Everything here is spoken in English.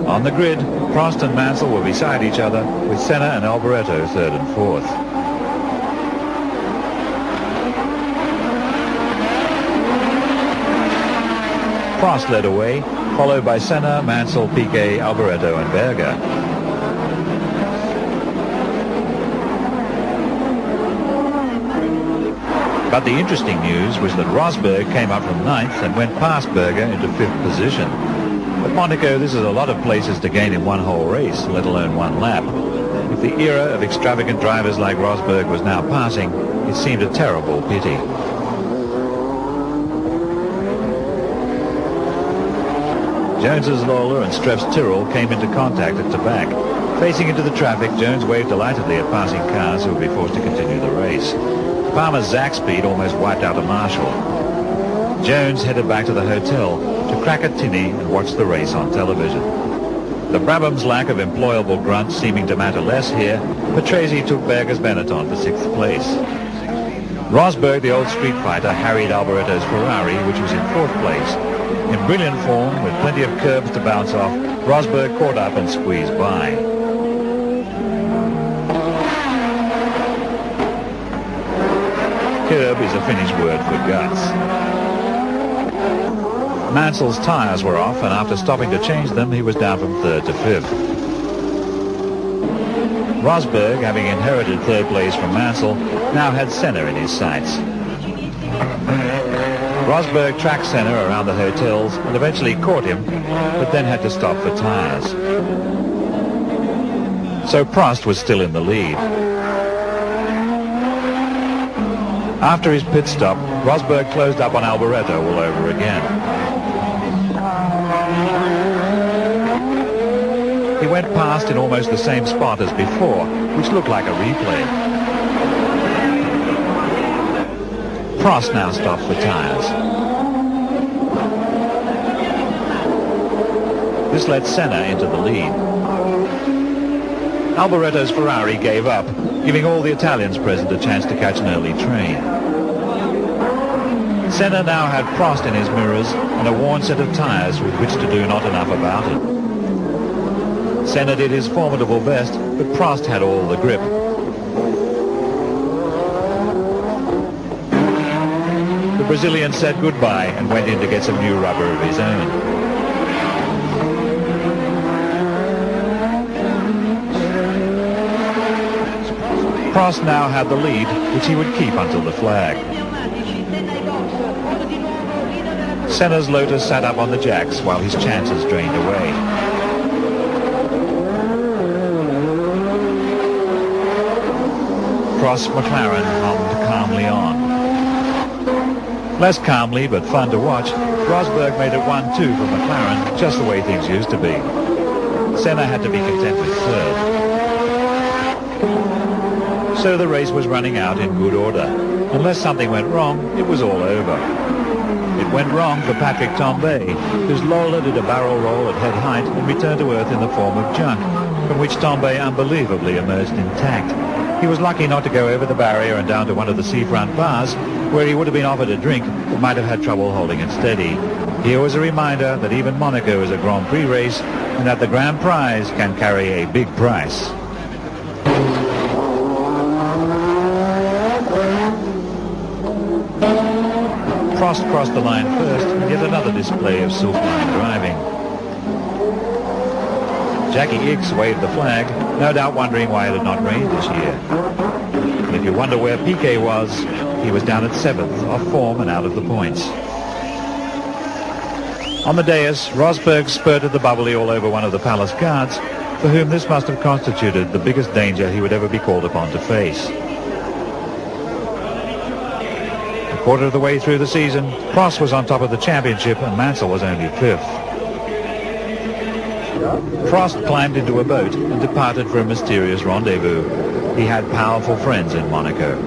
On the grid, Prost and Mansell were beside each other, with Senna and Alboreto third and fourth. Prost led away, followed by Senna, Mansell, Piquet, Alboreto and Berger. But the interesting news was that Rosberg came up from ninth and went past Berger into fifth position. At Monaco, this is a lot of places to gain in one whole race, let alone one lap. If the era of extravagant drivers like Rosberg was now passing, it seemed a terrible pity. Jones's Lola and Streff's Tyrrell came into contact at the back. Facing into the traffic, Jones waved delightedly at passing cars who would be forced to continue the race. Palmer's Zach speed almost wiped out a Marshall. Jones headed back to the hotel to crack a tinny and watch the race on television. The Brabham's lack of employable grunts seeming to matter less here, Patrese took Berger's Benetton for sixth place. Rosberg, the old street fighter, harried Alboreto's Ferrari, which was in fourth place. In brilliant form, with plenty of curbs to bounce off, Rosberg caught up and squeezed by. Curb is a Finnish word for guts. Mansell's tyres were off, and after stopping to change them, he was down from third to fifth. Rosberg, having inherited third place from Mansell, now had Senna in his sights. Rosberg tracked Senna around the hotels and eventually caught him, but then had to stop for tyres. So Prost was still in the lead. After his pit stop, Rosberg closed up on Alboreto all over again. He went past in almost the same spot as before, which looked like a replay. Prost now stopped for tyres. This led Senna into the lead. Alboreto's Ferrari gave up, giving all the Italians present a chance to catch an early train. Senna now had Prost in his mirrors and a worn set of tyres with which to do not enough about it. Senna did his formidable best, but Prost had all the grip. The Brazilian said goodbye and went in to get some new rubber of his own. Prost now had the lead, which he would keep until the flag. Senna's Lotus sat up on the jacks while his chances drained away. Prost's McLaren hummed calmly on. Less calmly, but fun to watch, Rosberg made it 1-2 for McLaren, just the way things used to be. Senna had to be content with third. So the race was running out in good order. Unless something went wrong, it was all over. It went wrong for Patrick Tambay, whose Lola did a barrel roll at head height and returned to earth in the form of junk, from which Tambay unbelievably emerged intact. He was lucky not to go over the barrier and down to one of the seafront bars, where he would have been offered a drink, but might have had trouble holding it steady. Here was a reminder that even Monaco is a Grand Prix race, and that the Grand Prize can carry a big price. Prost crossed the line first, and yet another display of silk-line driving. Jackie Ickx waved the flag, no doubt wondering why it had not rained this year. And if you wonder where Piquet was, he was down at 7th, off form and out of the points. On the dais, Rosberg spurted the bubbly all over one of the palace guards, for whom this must have constituted the biggest danger he would ever be called upon to face. A quarter of the way through the season, Prost was on top of the championship and Mansell was only 5th. Prost climbed into a boat and departed for a mysterious rendezvous. He had powerful friends in Monaco.